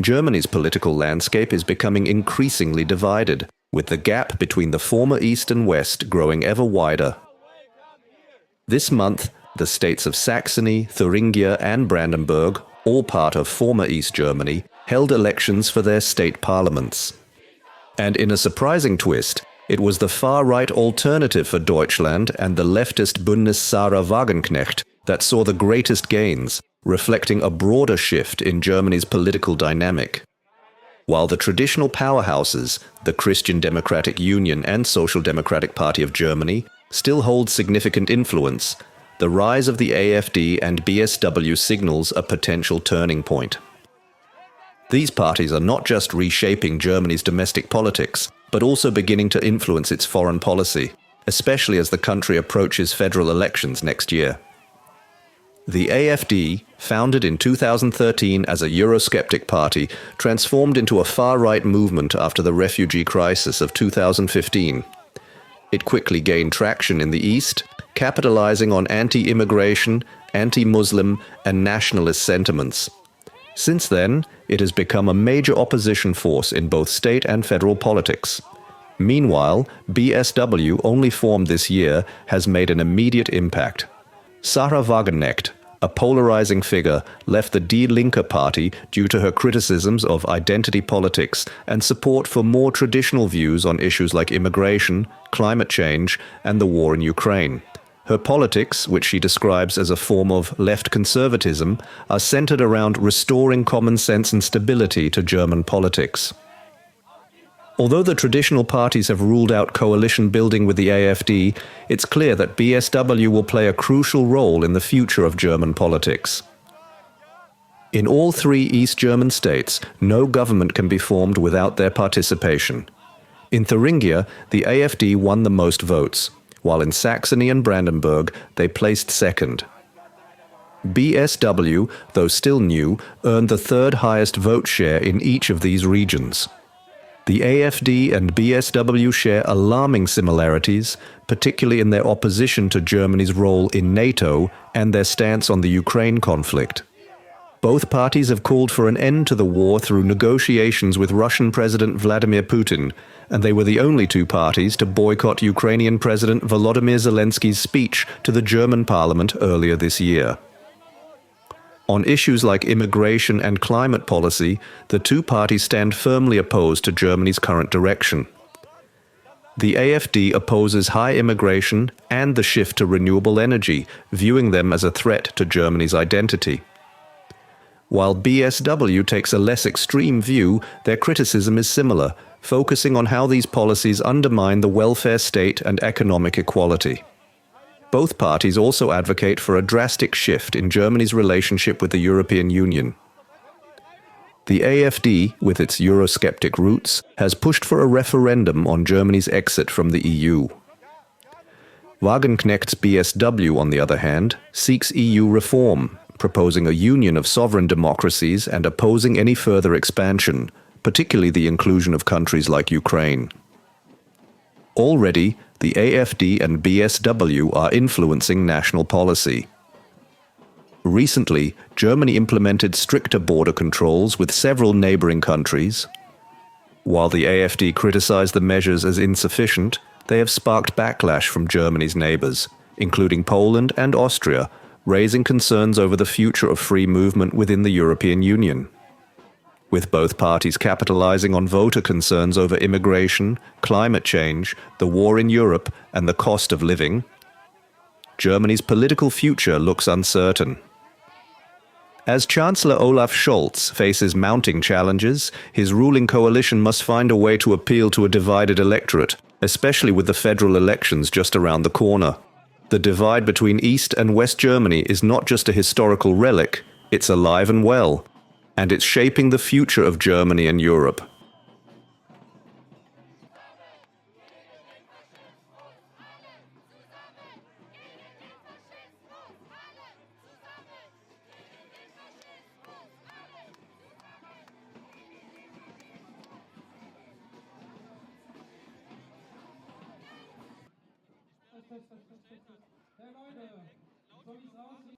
Germany's political landscape is becoming increasingly divided, with the gap between the former East and West growing ever wider. This month, the states of Saxony, Thuringia and Brandenburg, all part of former East Germany, held elections for their state parliaments. And in a surprising twist, it was the far-right Alternative for Deutschland and the leftist Bündnis Sahra Wagenknecht that saw the greatest gains, reflecting a broader shift in Germany's political dynamic. While the traditional powerhouses, the Christian Democratic Union and Social Democratic Party of Germany, still hold significant influence, the rise of the AfD and BSW signals a potential turning point. These parties are not just reshaping Germany's domestic politics, but also beginning to influence its foreign policy, especially as the country approaches federal elections next year. The AfD, founded in 2013 as a Eurosceptic party, transformed into a far-right movement after the refugee crisis of 2015. It quickly gained traction in the East, capitalizing on anti-immigration, anti-Muslim, and nationalist sentiments. Since then, it has become a major opposition force in both state and federal politics. Meanwhile, BSW, only formed this year, has made an immediate impact. Sahra Wagenknecht, a polarizing figure, left the Die Linke party due to her criticisms of identity politics and support for more traditional views on issues like immigration, climate change, and the war in Ukraine. Her politics, which she describes as a form of left conservatism, are centered around restoring common sense and stability to German politics. Although the traditional parties have ruled out coalition building with the AfD, it's clear that BSW will play a crucial role in the future of German politics. In all three East German states, no government can be formed without their participation. In Thuringia, the AfD won the most votes, while in Saxony and Brandenburg, they placed second. BSW, though still new, earned the third highest vote share in each of these regions. The AfD and BSW share alarming similarities, particularly in their opposition to Germany's role in NATO and their stance on the Ukraine conflict. Both parties have called for an end to the war through negotiations with Russian President Vladimir Putin, and they were the only two parties to boycott Ukrainian President Volodymyr Zelensky's speech to the German parliament earlier this year. On issues like immigration and climate policy, the two parties stand firmly opposed to Germany's current direction. The AfD opposes high immigration and the shift to renewable energy, viewing them as a threat to Germany's identity. While BSW takes a less extreme view, their criticism is similar, focusing on how these policies undermine the welfare state and economic equality. Both parties also advocate for a drastic shift in Germany's relationship with the European Union. The AfD, with its Eurosceptic roots, has pushed for a referendum on Germany's exit from the EU. Wagenknecht's BSW, on the other hand, seeks EU reform, proposing a union of sovereign democracies and opposing any further expansion, particularly the inclusion of countries like Ukraine. Already, the AfD and BSW are influencing national policy. Recently, Germany implemented stricter border controls with several neighboring countries. While the AfD criticized the measures as insufficient, they have sparked backlash from Germany's neighbors, including Poland and Austria, raising concerns over the future of free movement within the European Union. With both parties capitalizing on voter concerns over immigration, climate change, the war in Europe, and the cost of living, Germany's political future looks uncertain. As Chancellor Olaf Scholz faces mounting challenges, his ruling coalition must find a way to appeal to a divided electorate, especially with the federal elections just around the corner. The divide between East and West Germany is not just a historical relic, it's alive and well, and it's shaping the future of Germany and Europe. Hey Leute, soll ich's aussehen?